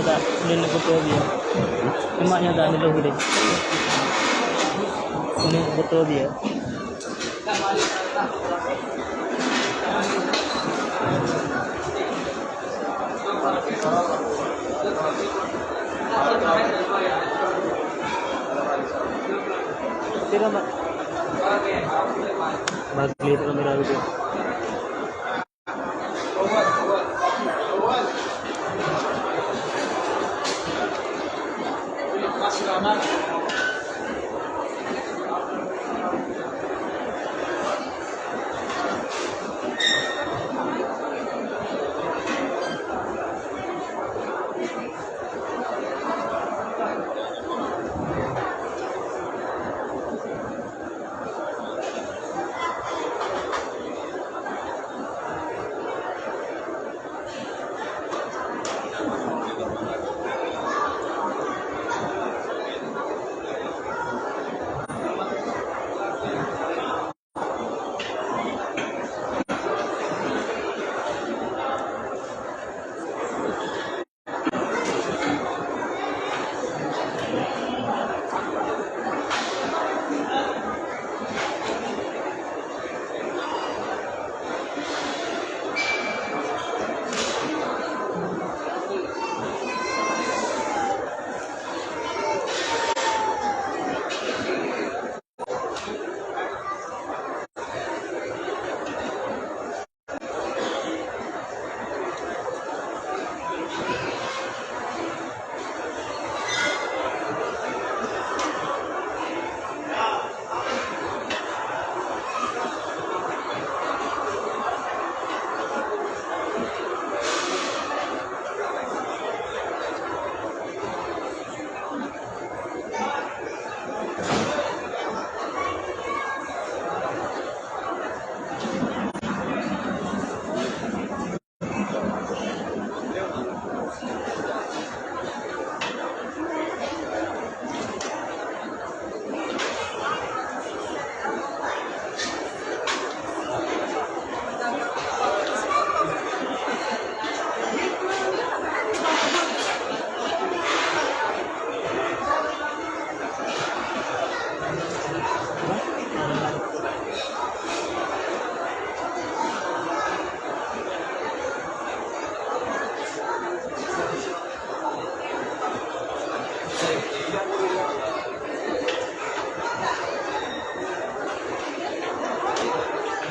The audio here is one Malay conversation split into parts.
tak ini betul dia. Emaknya tak ini loh dia. Ini betul dia. Tidak mak. Bagi itu kamera itu.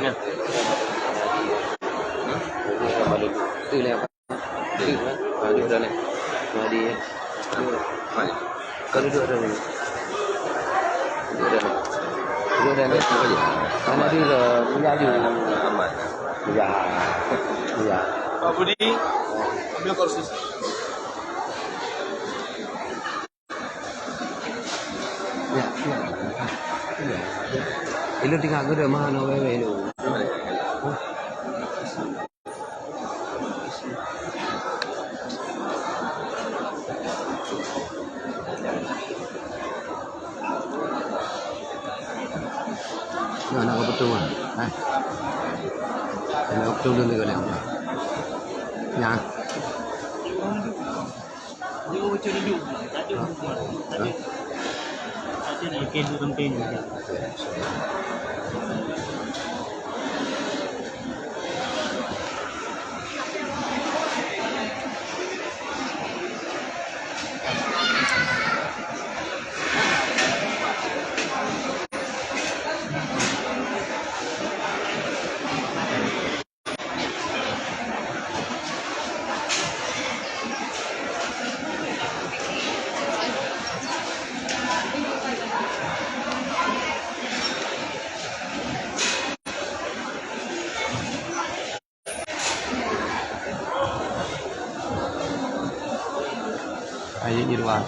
Nha. Từ này từ vào đưa ra này mà đi phải có đưa ra này đưa ra này cái gì karena dia menjadi aman ya Pak Budi ambil kursus ya ini tinggal ke rumah no wewe lu nak betul kan nak betul dulu kan ya Dia macam ni juga. Tak ada nak ikan tu penting juga. Ayat di luar.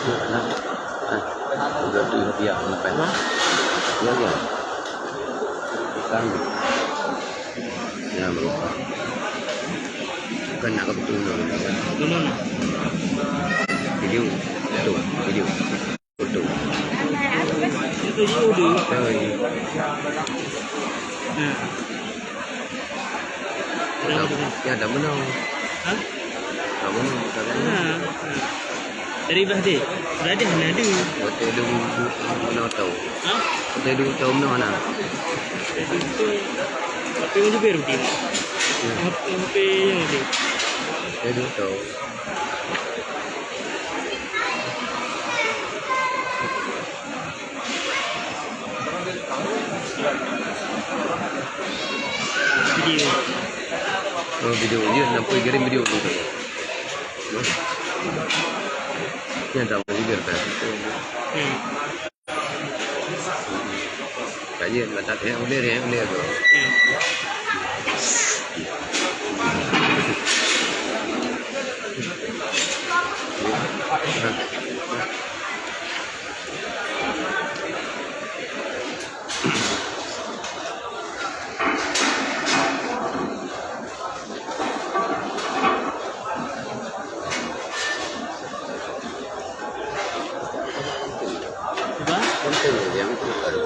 Udah dia ngapain? Ya ya. Kan. Ya bro. Kan nak betul dulu. Gimana? Video itu video foto. Itu dulu. Oh iya. Ya ada menang. Hah? Kamu menang. Dari Bahdi. Berarti hanya ada. Hotel dulu menang tahu. Hah? Hotel dulu tahu mana? Itu HP yang juga rutin. HP yang ada. Hotel dulu tahu. Video. Oh video dia nampak kirim video dulu. Ini ada apa juga kan? Kajian batat yang boleh tu. Apa? Konten yang itu baru.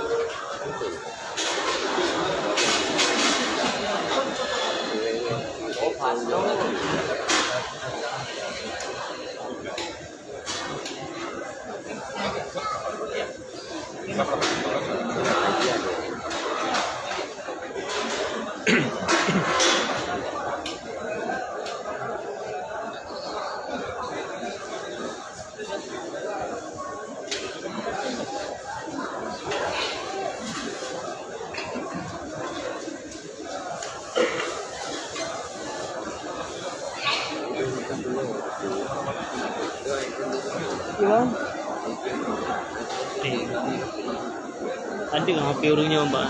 Ada kan HP orangnya mbak?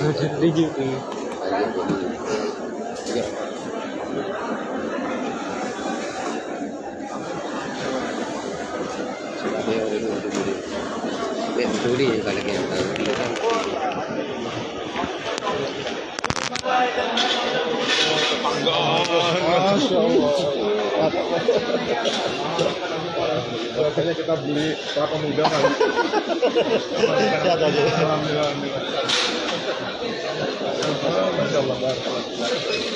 Ada juga. Betul dia kalau kita Biasanya kita beli kelapa muda kan. Alhamdulillah. Masya Allah.